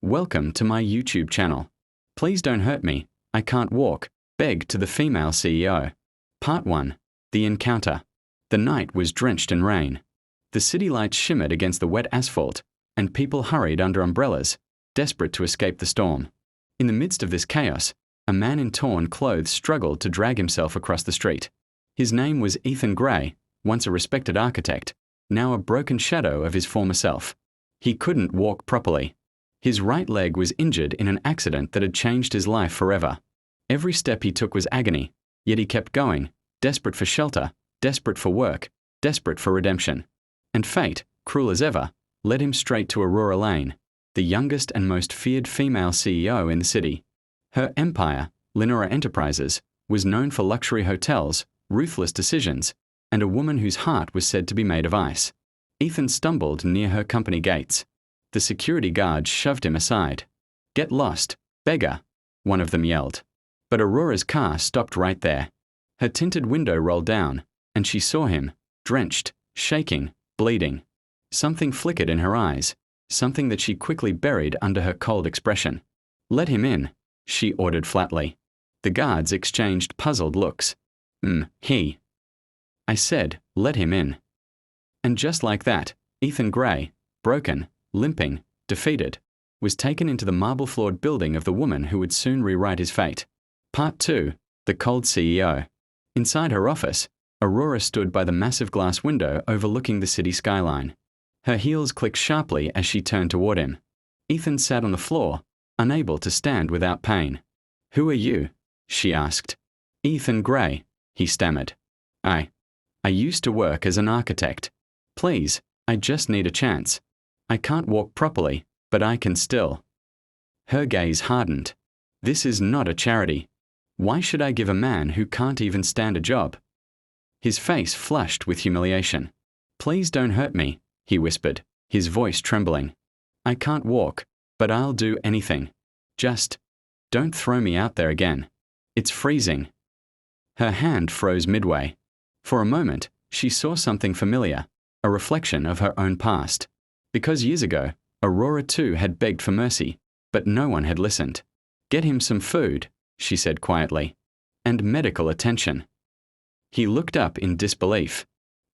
Welcome to my YouTube channel. Please don't hurt me, I can't walk, beg to the female CEO. Part 1. The Encounter. The night was drenched in rain. The city lights shimmered against the wet asphalt, and people hurried under umbrellas, desperate to escape the storm. In the midst of this chaos, a man in torn clothes struggled to drag himself across the street. His name was Ethan Gray, once a respected architect, now a broken shadow of his former self. He couldn't walk properly. His right leg was injured in an accident that had changed his life forever. Every step he took was agony, yet he kept going, desperate for shelter, desperate for work, desperate for redemption. And fate, cruel as ever, led him straight to Aurora Lane, the youngest and most feared female CEO in the city. Her empire, Lenora Enterprises, was known for luxury hotels, ruthless decisions, and a woman whose heart was said to be made of ice. Ethan stumbled near her company gates. The security guards shoved him aside. "Get lost, beggar," one of them yelled. But Aurora's car stopped right there. Her tinted window rolled down, and she saw him, drenched, shaking, bleeding. Something flickered in her eyes, something that she quickly buried under her cold expression. "Let him in," she ordered flatly. The guards exchanged puzzled looks. He. I said, let him in. And just like that, Ethan Gray, broken, limping, defeated, was taken into the marble-floored building of the woman who would soon rewrite his fate. Part 2. The Cold CEO. Inside her office, Aurora stood by the massive glass window overlooking the city skyline. Her heels clicked sharply as she turned toward him. Ethan sat on the floor, unable to stand without pain. "Who are you?" she asked. "Ethan Gray," he stammered. I used to work as an architect. Please, I just need a chance. I can't walk properly, but I can still." Her gaze hardened. "This is not a charity. Why should I give a man who can't even stand a job?" His face flushed with humiliation. "Please don't hurt me," he whispered, his voice trembling. "I can't walk, but I'll do anything. Just don't throw me out there again. It's freezing." Her hand froze midway. For a moment, she saw something familiar, a reflection of her own past. Because years ago, Aurora too had begged for mercy, but no one had listened. "Get him some food," she said quietly, "and medical attention." He looked up in disbelief.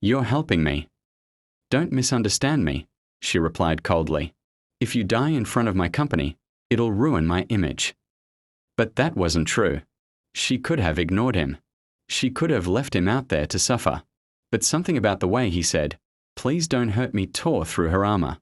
"You're helping me." "Don't misunderstand me," she replied coldly. "If you die in front of my company, it'll ruin my image." But that wasn't true. She could have ignored him. She could have left him out there to suffer. But something about the way he said, "Please don't hurt me," tore through her armor.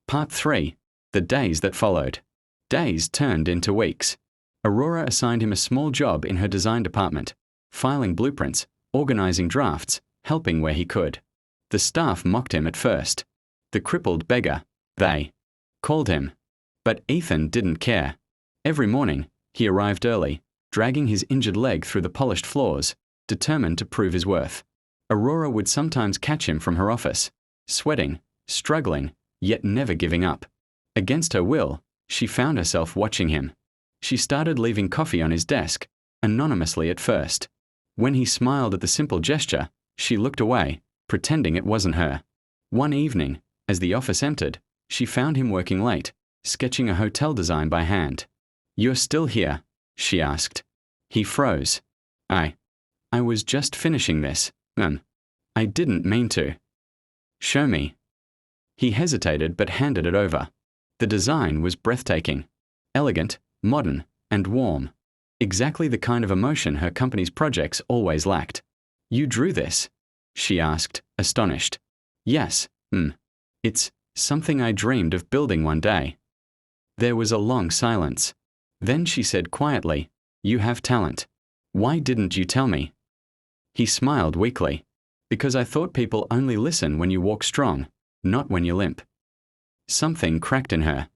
Part 3. The days that followed. Days turned into weeks. Aurora assigned him a small job in her design department, filing blueprints, organizing drafts, helping where he could. The staff mocked him at first. The crippled beggar, they called him. But Ethan didn't care. Every morning, he arrived early, dragging his injured leg through the polished floors, determined to prove his worth. Aurora would sometimes catch him from her office, sweating, struggling, yet never giving up. Against her will, she found herself watching him. She started leaving coffee on his desk, anonymously at first. When he smiled at the simple gesture, she looked away, pretending it wasn't her. One evening, as the office emptied, she found him working late, sketching a hotel design by hand. "You're still here?" she asked. He froze. I was just finishing this. I didn't mean to." "Show me." He hesitated but handed it over. The design was breathtaking. Elegant, modern, and warm. Exactly the kind of emotion her company's projects always lacked. "You drew this?" she asked, astonished. "Yes. It's something I dreamed of building one day." There was a long silence. Then she said quietly, "You have talent. Why didn't you tell me?" He smiled weakly. "Because I thought people only listen when you walk strong, not when you limp." Something cracked in her.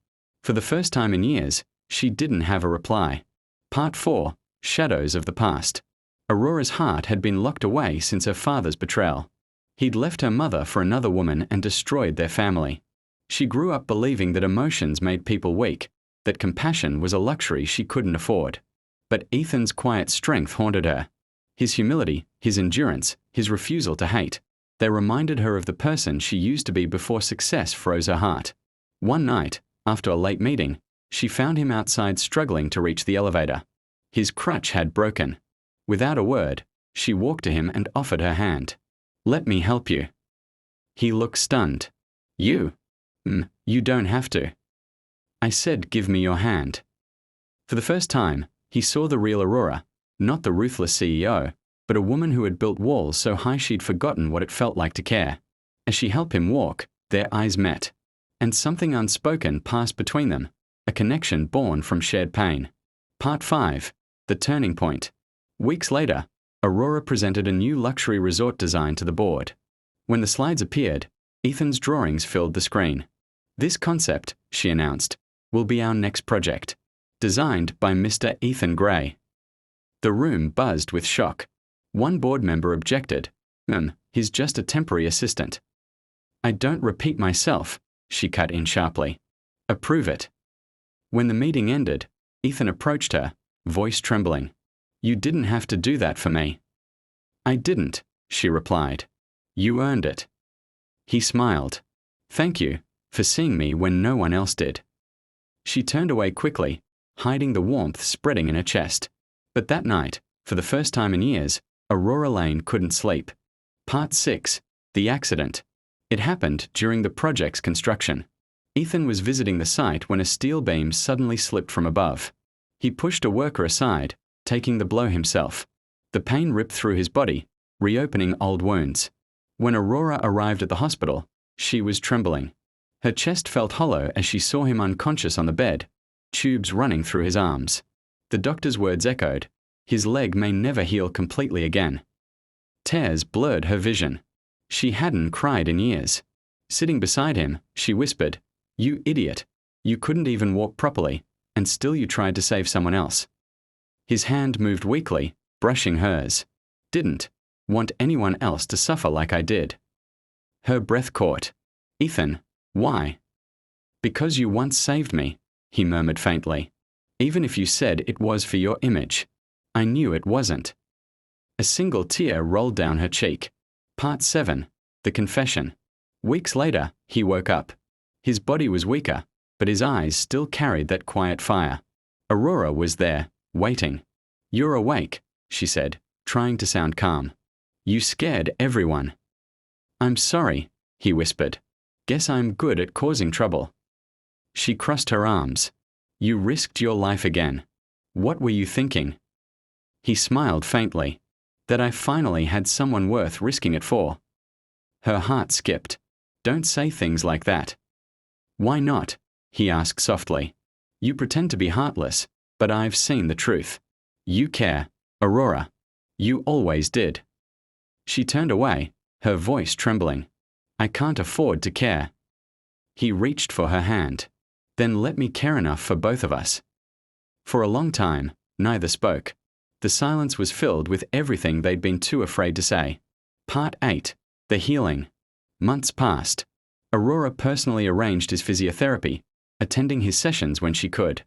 For the first time in years, she didn't have a reply. Part 4. Shadows of the Past. Aurora's heart had been locked away since her father's betrayal. He'd left her mother for another woman and destroyed their family. She grew up believing that emotions made people weak, that compassion was a luxury she couldn't afford. But Ethan's quiet strength haunted her. His humility, his endurance, his refusal to hate. They reminded her of the person she used to be before success froze her heart. One night, after a late meeting, She found him outside struggling to reach the elevator. His crutch had broken. Without a word, she walked to him and offered her hand. "Let me help you." He looked stunned. "You? You don't have to." "I said give me your hand." For the first time, he saw the real Aurora, not the ruthless CEO, but a woman who had built walls so high she'd forgotten what it felt like to care. As she helped him walk, their eyes met, and something unspoken passed between them, a connection born from shared pain. Part 5. The Turning Point. Weeks later, Aurora presented a new luxury resort design to the board. When the slides appeared, Ethan's drawings filled the screen. "This concept," she announced, "will be our next project. Designed by Mr. Ethan Gray." The room buzzed with shock. One board member objected. He's just a temporary assistant." "I don't repeat myself," she cut in sharply. "Approve it." When the meeting ended, Ethan approached her, voice trembling. "You didn't have to do that for me." "I didn't," she replied. "You earned it." He smiled. "Thank you for seeing me when no one else did." She turned away quickly, hiding the warmth spreading in her chest. But that night, for the first time in years, Aurora Lane couldn't sleep. Part 6. The Accident. It happened during the project's construction. Ethan was visiting the site when a steel beam suddenly slipped from above. He pushed a worker aside, taking the blow himself. The pain ripped through his body, reopening old wounds. When Aurora arrived at the hospital, she was trembling. Her chest felt hollow as she saw him unconscious on the bed, tubes running through his arms. The doctor's words echoed, "His leg may never heal completely again." Tears blurred her vision. She hadn't cried in years. Sitting beside him, she whispered, "You idiot. You couldn't even walk properly, and still you tried to save someone else." His hand moved weakly, brushing hers. "Didn't want anyone else to suffer like I did." Her breath caught. "Ethan, why?" "Because you once saved me," he murmured faintly. "Even if you said it was for your image. I knew it wasn't." A single tear rolled down her cheek. Part 7. The Confession. Weeks later, he woke up. His body was weaker, but his eyes still carried that quiet fire. Aurora was there, waiting. "You're awake," she said, trying to sound calm. "You scared everyone." "I'm sorry," he whispered. "Guess I'm good at causing trouble." She crossed her arms. "You risked your life again. What were you thinking?" He smiled faintly. "That I finally had someone worth risking it for." Her heart skipped. "Don't say things like that." "Why not?" he asked softly. "You pretend to be heartless, but I've seen the truth. You care, Aurora. You always did." She turned away, her voice trembling. "I can't afford to care." He reached for her hand. "Then let me care enough for both of us." For a long time, neither spoke. The silence was filled with everything they'd been too afraid to say. Part 8. The Healing. Months passed. Aurora personally arranged his physiotherapy, attending his sessions when she could.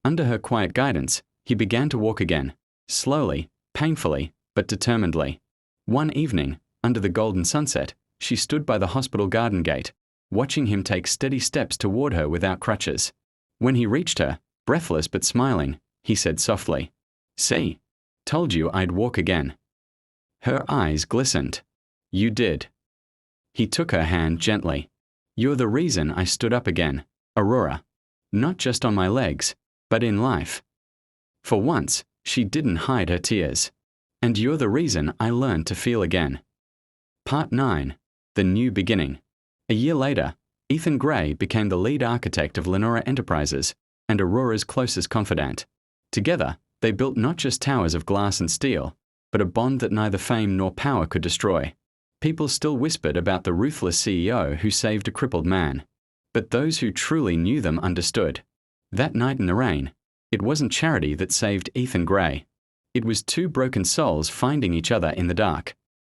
Under her quiet guidance, he began to walk again, slowly, painfully, but determinedly. One evening, under the golden sunset, she stood by the hospital garden gate, watching him take steady steps toward her without crutches. When he reached her, breathless but smiling, he said softly, "See, told you I'd walk again." Her eyes glistened. "You did." He took her hand gently. "You're the reason I stood up again, Aurora. Not just on my legs, but in life." For once, she didn't hide her tears. "And you're the reason I learned to feel again." Part 9. The New Beginning. A year later, Ethan Gray became the lead architect of Lenora Enterprises and Aurora's closest confidant. Together, they built not just towers of glass and steel, but a bond that neither fame nor power could destroy. People still whispered about the ruthless CEO who saved a crippled man. But those who truly knew them understood. That night in the rain, it wasn't charity that saved Ethan Gray. It was two broken souls finding each other in the dark.